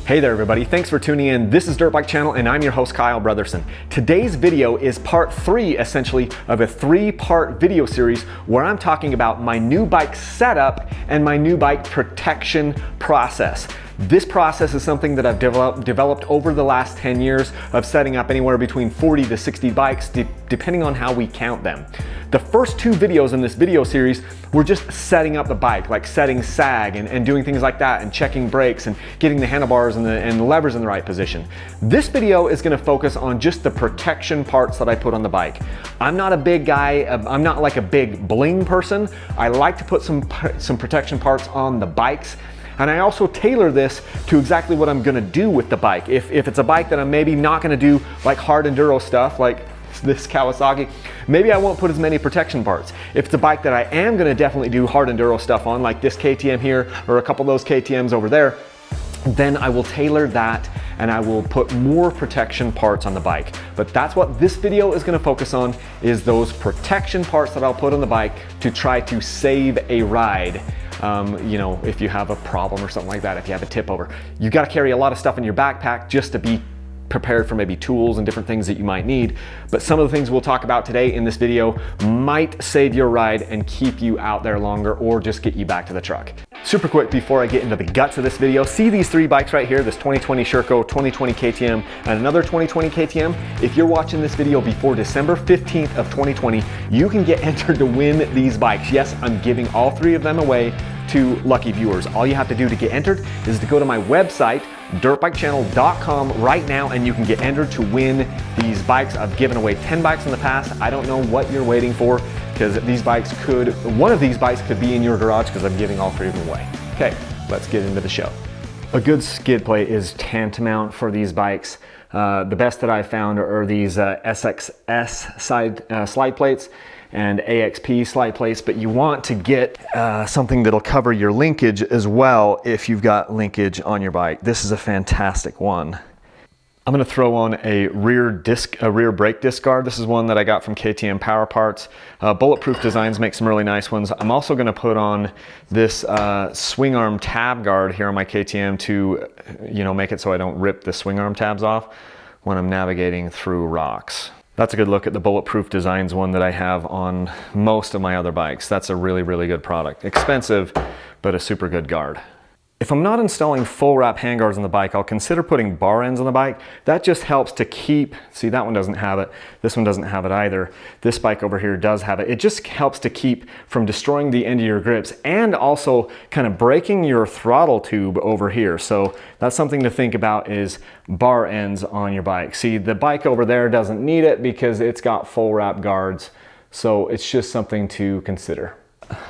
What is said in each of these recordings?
Hey there everybody, thanks for tuning in. This is Dirt Bike Channel and I'm your host Kyle Brotherson. Today's video is part 3 essentially of a 3-part video series where I'm talking about my new bike setup and my new bike protection process. This process is something that I've developed over the last 10 years of setting up anywhere between 40 to 60 bikes depending on how we count them. The first 2 videos in this video series were just setting up the bike, like setting sag and doing things like that and checking brakes and getting the handlebars and the levers in the right position. This video is going to focus on just the protection parts that I put on the bike. I'm not a big guy, I'm not like a big bling person. I like to put some protection parts on the bikes. And I also tailor this to exactly what I'm gonna do with the bike. If it's a bike that I'm maybe not gonna do like hard enduro stuff, like this Kawasaki, maybe I won't put as many protection parts. If it's a bike that I am gonna definitely do hard enduro stuff on, like this KTM here, or a couple of those KTMs over there, then I will tailor that and I will put more protection parts on the bike. But that's what this video is gonna focus on, is those protection parts that I'll put on the bike to try to save a ride. You know, if you have a problem or something like that, if you have a tip over, you got to carry a lot of stuff in your backpack just to be prepared for maybe tools and different things that you might need. But some of the things we'll talk about today in this video might save your ride and keep you out there longer or just get you back to the truck. Super quick before I get into the guts of this video, see these 3 bikes right here, this 2020 Sherco, 2020 KTM, and another 2020 KTM. If you're watching this video before December 15th of 2020, you can get entered to win these bikes. Yes, I'm giving all 3 of them away to lucky viewers. All you have to do to get entered is to go to my website, dirtbikechannel.com right now, and you can get entered to win these bikes. I've given away 10 bikes in the past. I don't know what you're waiting for, because these bikes one of these bikes could be in your garage because I'm giving all 3 of them away. Okay, let's get into the show. A good skid plate is tantamount for these bikes. The best that I've found are these SXS slide plates and AXP slide plates, but you want to get something that'll cover your linkage as well if you've got linkage on your bike. This is a fantastic one. I'm going to throw on a rear brake disc guard. This is one that I got from KTM Power Parts. Bulletproof Designs make some really nice ones. I'm also going to put on this swing arm tab guard here on my KTM to, you know, make it so I don't rip the swing arm tabs off when I'm navigating through rocks. That's a good look at the Bulletproof Designs one that I have on most of my other bikes. That's a really, really good product. Expensive, but a super good guard. If I'm not installing full wrap handguards on the bike, I'll consider putting bar ends on the bike. That just helps to keep, see that one doesn't have it, this one doesn't have it either. This bike over here does have it. It just helps to keep from destroying the end of your grips and also kind of breaking your throttle tube over here. So that's something to think about, is bar ends on your bike. See, the bike over there doesn't need it because it's got full wrap guards. So it's just something to consider.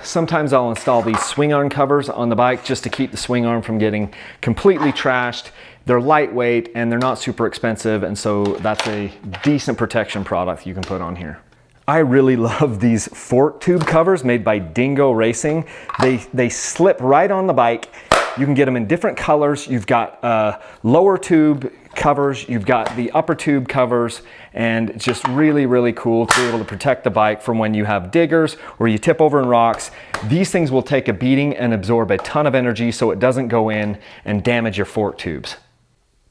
Sometimes I'll install these swing arm covers on the bike just to keep the swing arm from getting completely trashed. They're lightweight and they're not super expensive, and so that's a decent protection product you can put on here. I really love these fork tube covers made by Dingo Racing. They slip right on the bike. You can get them in different colors. You've got lower tube covers, you've got the upper tube covers, and it's just really, really cool to be able to protect the bike from when you have diggers or you tip over in rocks. These things will take a beating and absorb a ton of energy so it doesn't go in and damage your fork tubes.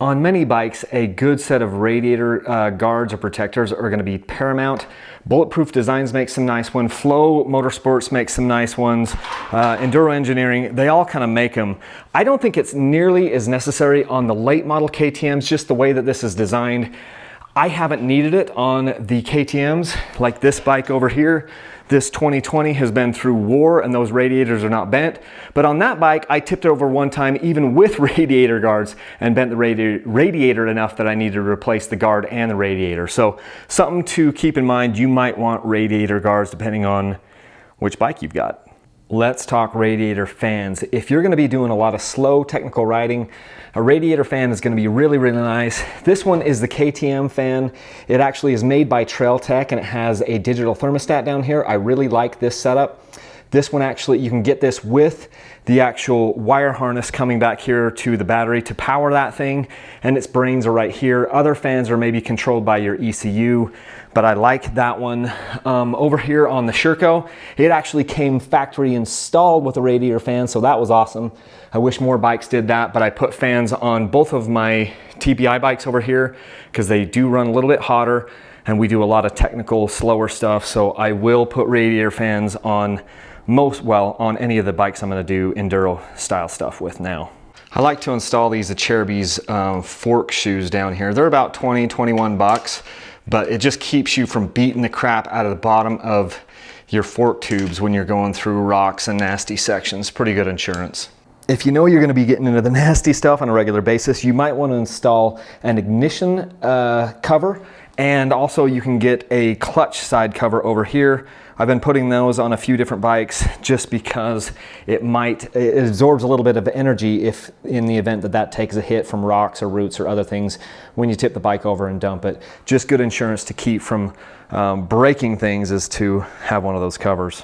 On many bikes, a good set of radiator guards or protectors are going to be paramount. Bulletproof Designs makes some nice ones. Flow Motorsports makes some nice ones. Enduro Engineering, they all kind of make them. I don't think it's nearly as necessary on the late model KTMs, just the way that this is designed. I haven't needed it on the KTMs, like this bike over here. This 2020 has been through war and those radiators are not bent. But on that bike, I tipped over one time even with radiator guards and bent the radiator enough that I needed to replace the guard and the radiator. So something to keep in mind, you might want radiator guards depending on which bike you've got. Let's talk radiator fans. If you're going to be doing a lot of slow technical riding, a radiator fan is going to be really, really nice. This one is the KTM fan. It actually is made by Trail Tech and it has a digital thermostat down here. I really like this setup. This one actually, you can get this with the actual wire harness coming back here to the battery to power that thing, and its brains are right here. Other fans are maybe controlled by your ECU, but I like that one. Over here on the Sherco, it actually came factory installed with a radiator fan, so that was awesome. I wish more bikes did that, but I put fans on both of my TBI bikes over here because they do run a little bit hotter, and we do a lot of technical, slower stuff, so I will put radiator fans on on any of the bikes I'm going to do enduro style stuff with now. I like to install these Acerbis fork shoes down here. They're about 20, 21 bucks, but it just keeps you from beating the crap out of the bottom of your fork tubes when you're going through rocks and nasty sections. Pretty good insurance. If you know you're going to be getting into the nasty stuff on a regular basis, you might want to install an ignition cover, and also you can get a clutch side cover over here. I've been putting those on a few different bikes just because it absorbs a little bit of energy if in the event that that takes a hit from rocks or roots or other things when you tip the bike over and dump it. Just good insurance to keep from breaking things is to have one of those covers.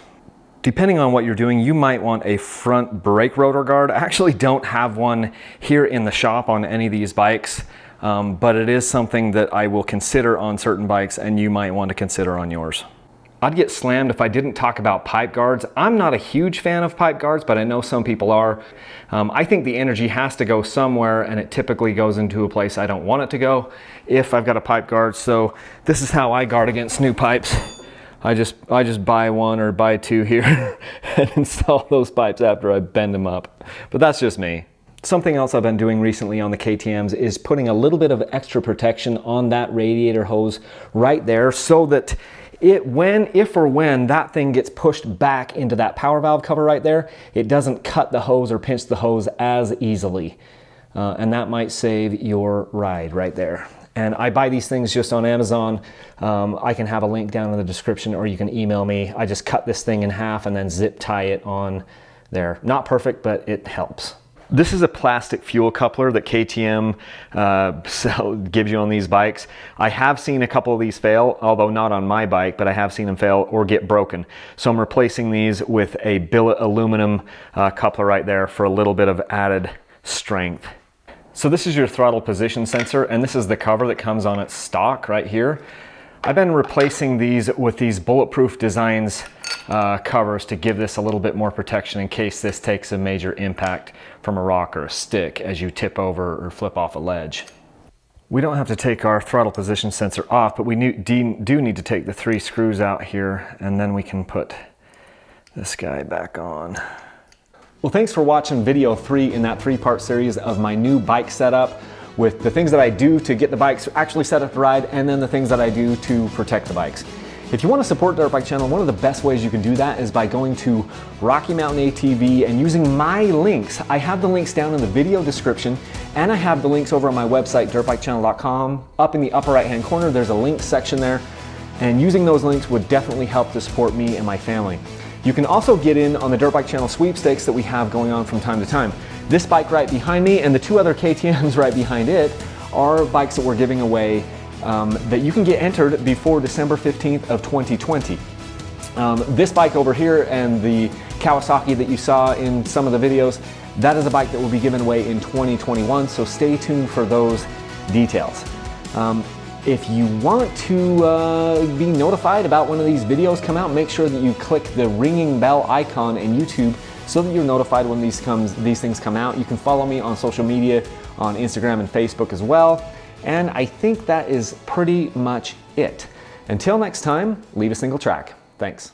Depending on what you're doing, you might want a front brake rotor guard. I actually don't have one here in the shop on any of these bikes, but it is something that I will consider on certain bikes, and you might want to consider on yours. I'd get slammed if I didn't talk about pipe guards. I'm not a huge fan of pipe guards, but I know some people are. I think the energy has to go somewhere, and it typically goes into a place I don't want it to go if I've got a pipe guard. So this is how I guard against new pipes. I just buy one or buy two here and install those pipes after I bend them up. But that's just me. Something else I've been doing recently on the KTMs is putting a little bit of extra protection on that radiator hose right there, so that if or when that thing gets pushed back into that power valve cover right there, it doesn't cut the hose or pinch the hose as easily. And that might save your ride right there. And I buy these things just on Amazon. I can have a link down in the description, or you can email me. I just cut this thing in half and then zip tie it on there. Not perfect, but it helps. This is a plastic fuel coupler that KTM gives you on these bikes. I have seen a couple of these fail, although not on my bike, but I have seen them fail or get broken. So I'm replacing these with a billet aluminum coupler right there for a little bit of added strength. So this is your throttle position sensor, and this is the cover that comes on its stock right here. I've been replacing these with these Bulletproof Designs covers to give this a little bit more protection in case this takes a major impact from a rock or a stick as you tip over or flip off a ledge. We don't have to take our throttle position sensor off, but we do need to take the 3 screws out here, and then we can put this guy back on. Well, thanks for watching video 3 in that 3-part series of my new bike setup, with the things that I do to get the bikes actually set up to ride, and then the things that I do to protect the bikes. If you want to support Dirt Bike Channel, one of the best ways you can do that is by going to Rocky Mountain ATV and using my links. I have the links down in the video description, and I have the links over on my website, dirtbikechannel.com. Up in the upper right-hand corner, there's a links section there, and using those links would definitely help to support me and my family. You can also get in on the Dirt Bike Channel sweepstakes that we have going on from time to time. This bike right behind me and the 2 other KTMs right behind it are bikes that we're giving away that you can get entered before December 15th of 2020. This bike over here and the Kawasaki that you saw in some of the videos, that is a bike that will be given away in 2021, so stay tuned for those details. If you want to be notified about when these videos come out, make sure that you click the ringing bell icon in YouTube so that you're notified when these things come out. You can follow me on social media, on Instagram and Facebook as well. And I think that is pretty much it. Until next time, leave a single track. Thanks.